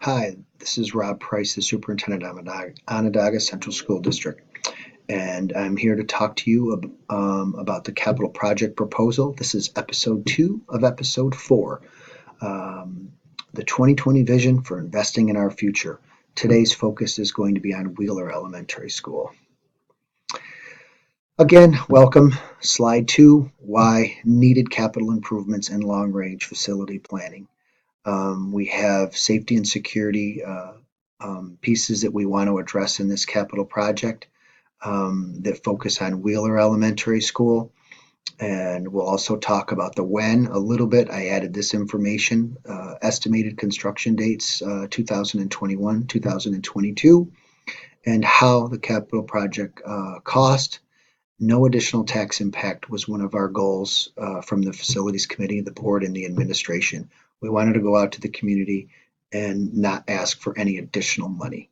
Hi, this is Rob Price, the Superintendent of Onondaga Central School District, and I'm here to talk to you about the capital project proposal. This is episode 2 of episode 4, um, the 2020 vision for investing in our future. Today's focus is going to be on Wheeler Elementary School. Again, welcome. Slide 2, why needed capital improvements and long-range facility planning. We have safety and security pieces that we want to address in this capital project that focus on Wheeler Elementary School. And we'll also talk about the when a little bit. I added this information, estimated construction dates 2021, 2022, and how the capital project cost. No additional tax impact was one of our goals from the facilities committee, the board, and the administration. We wanted to go out to the community and not ask for any additional money.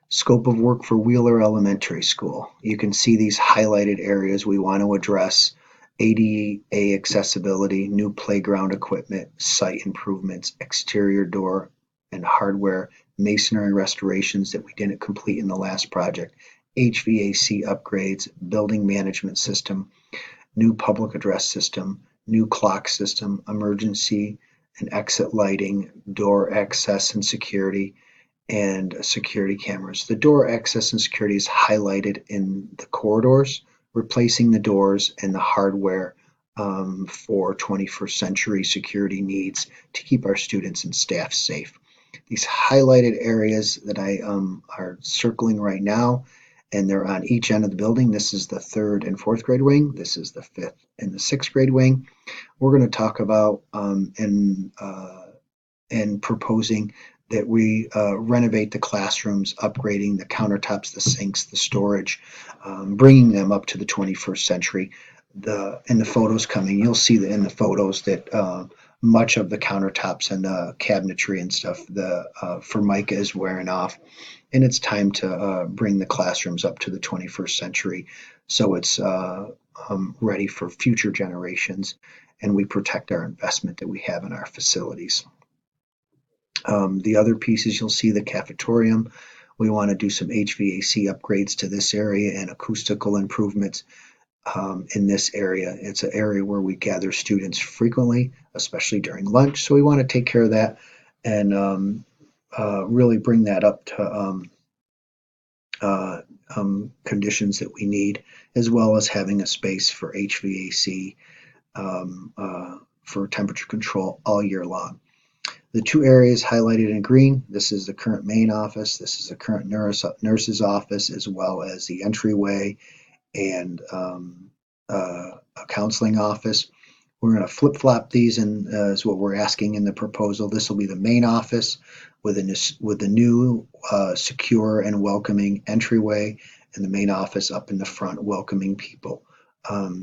Scope of work for Wheeler Elementary School. You can see these highlighted areas we want to address: ADA accessibility, new playground equipment, site improvements, exterior door and hardware, masonry restorations that we didn't complete in the last project, HVAC upgrades, building management system, new public address system, new clock system, emergency and exit lighting, door access and security, and security cameras. The door access and security is highlighted in the corridors, replacing the doors and the hardware for 21st century security needs to keep our students and staff safe. These highlighted areas that I are circling right now, and they're on each end of the building. This is the 3rd and 4th grade wing. This is the 5th and the 6th grade wing. We're going to talk about and proposing that we renovate the classrooms, upgrading the countertops, the sinks, the storage, bringing them up to the 21st century. In the photos coming, you'll see that in the photos that much of the countertops and the cabinetry and stuff, the Formica is wearing off, and it's time to bring the classrooms up to the 21st century so it's ready for future generations, and we protect our investment that we have in our facilities. The other pieces, you'll see the cafetorium. We want to do some HVAC upgrades to this area and acoustical improvements in this area. It's an area where we gather students frequently, especially during lunch. So we want to take care of that and really bring that up to conditions that we need, as well as having a space for HVAC for temperature control all year long. The two areas highlighted in green, this is the current main office, this is the current nurse's office, as well as the entryway and a counseling office. We're going to flip-flop these, and is what we're asking in the proposal. This will be the main office with a new secure and welcoming entryway, and the main office up in the front welcoming people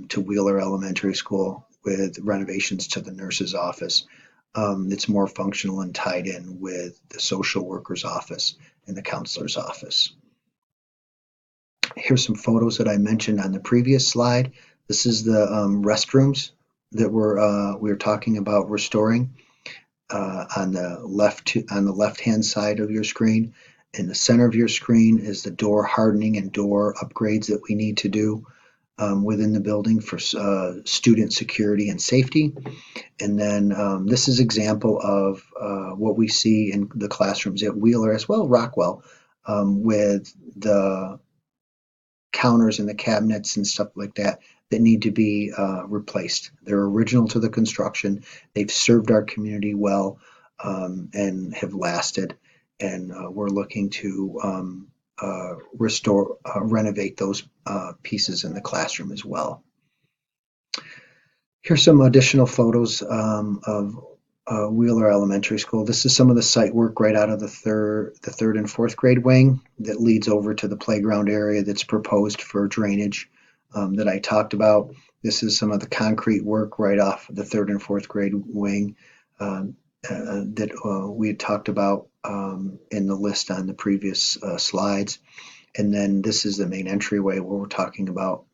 to Wheeler Elementary School with renovations to the nurse's office. It's more functional and tied in with the social worker's office and the counselor's office. Here's some photos that I mentioned on the previous slide. This is the restrooms that we were talking about restoring on the left-hand side of your screen. In the center of your screen is the door hardening and door upgrades that we need to do within the building for student security and safety. And then this is example of what we see in the classrooms at Wheeler as well, Rockwell, with the counters and the cabinets and stuff like that that need to be replaced. They're original to the construction. They've served our community well and have lasted. And we're looking to renovate those pieces in the classroom as well. Here's some additional photos of Wheeler Elementary School. This is some of the site work right out of the third and 4th grade wing that leads over to the playground area that's proposed for drainage that I talked about. This is some of the concrete work right off the 3rd and 4th grade wing that we had talked about in the list on the previous slides. And then this is the main entryway where we're talking about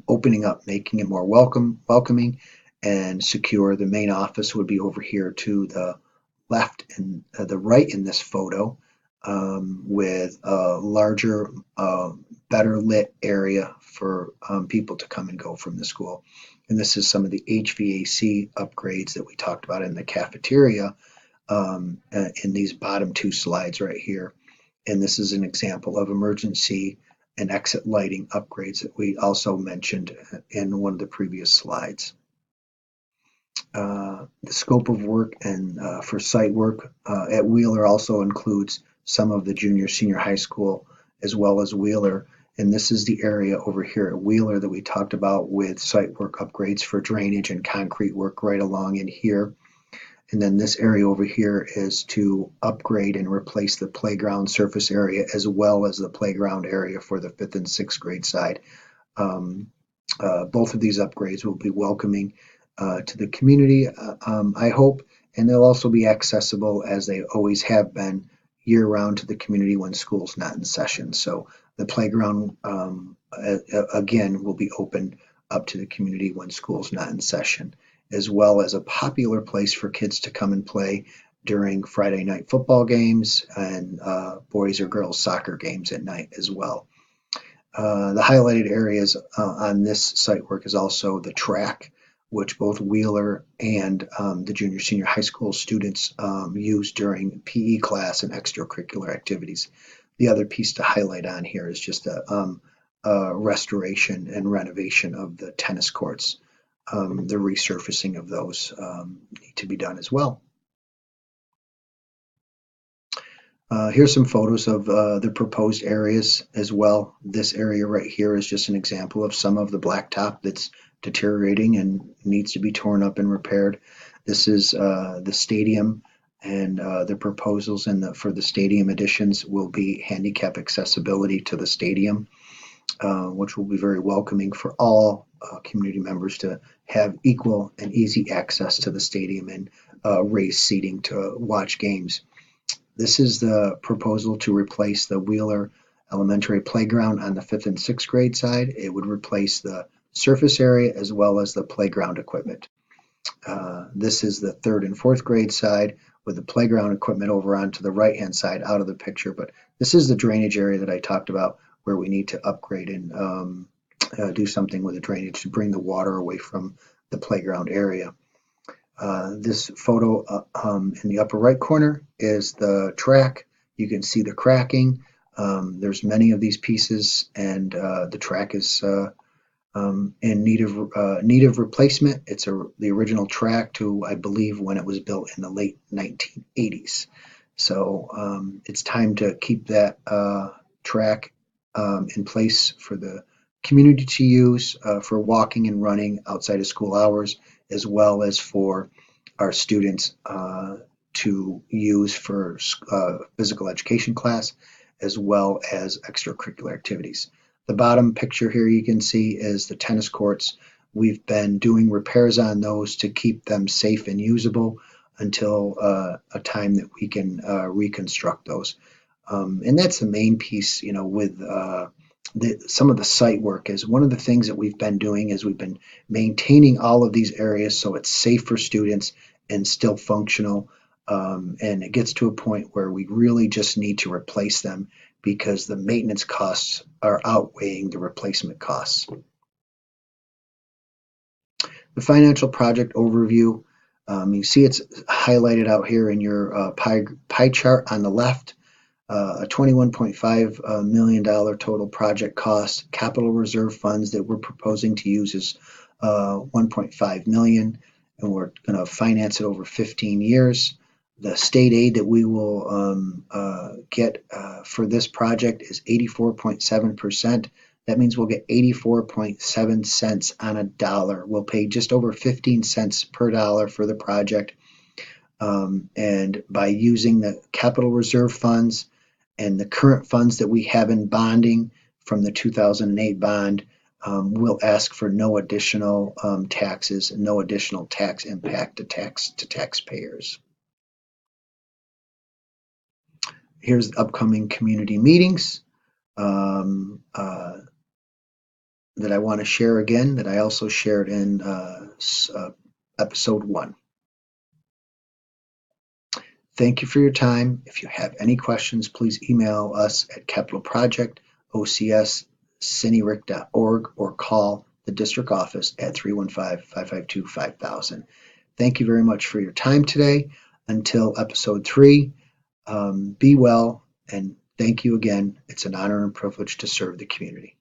opening up, making it more welcoming and secure. The main office would be over here to the left and the right in this photo with a larger, better lit area for people to come and go from the school. And this is some of the HVAC upgrades that we talked about in the cafeteria in these bottom two slides right here. And this is an example of emergency and exit lighting upgrades that we also mentioned in one of the previous slides. The scope of work and for site work at Wheeler also includes some of the junior senior high school as well as Wheeler. And this is the area over here at Wheeler that we talked about with site work upgrades for drainage and concrete work right along in here. And then this area over here is to upgrade and replace the playground surface area as well as the playground area for the 5th and 6th grade side. Both of these upgrades will be welcoming to the community, I hope, and they'll also be accessible as they always have been year-round to the community when school's not in session. So the playground, again, will be open up to the community when school's not in session, as well as a popular place for kids to come and play during Friday night football games and boys or girls soccer games at night as well. The highlighted areas on this site work is also the track, which both Wheeler and the junior senior high school students use during PE class and extracurricular activities. The other piece to highlight on here is just a restoration and renovation of the tennis courts. The resurfacing of those need to be done as well. Here's some photos of the proposed areas as well. This area right here is just an example of some of the blacktop that's deteriorating and needs to be torn up and repaired. This is the stadium, and the proposals for the stadium additions will be handicap accessibility to the stadium, which will be very welcoming for all community members to have equal and easy access to the stadium and raised seating to watch games. This is the proposal to replace the Wheeler Elementary playground on the 5th and 6th grade side. It would replace the surface area as well as the playground equipment. This is the 3rd and 4th grade side with the playground equipment over onto the right-hand side out of the picture. But this is the drainage area that I talked about where we need to upgrade and do something with the drainage to bring the water away from the playground area. This photo in the upper right corner is the track. You can see the cracking. There's many of these pieces, and the track is in need of replacement. It's the original track to, I believe, when it was built in the late 1980s. So it's time to keep that track in place for the community to use for walking and running outside of school hours, as well as for our students to use for physical education class, as well as extracurricular activities. The bottom picture here you can see is the tennis courts. We've been doing repairs on those to keep them safe and usable until a time that we can reconstruct those. And that's the main piece, with some of the site work. Is one of the things that we've been doing is we've been maintaining all of these areas so it's safe for students and still functional. And it gets to a point where we really just need to replace them because the maintenance costs are outweighing the replacement costs. The financial project overview, you see it's highlighted out here in your pie chart on the left. A $21.5 million total project cost. Capital reserve funds that we're proposing to use is $1.5 million, and we're going to finance it over 15 years. The state aid that we will get for this project is 84.7%. That means we'll get 84.7 cents on a dollar. We'll pay just over 15 cents per dollar for the project. And by using the capital reserve funds and the current funds that we have in bonding from the 2008 bond, we'll ask for no additional taxes, no additional tax impact to taxpayers. Here's the upcoming community meetings that I want to share again, that I also shared in episode 1. Thank you for your time. If you have any questions, please email us at capitalproject@ocs.cinyric.org or call the district office at 315-552-5000. Thank you very much for your time today. Until episode 3, be well, and thank you again. It's an honor and privilege to serve the community.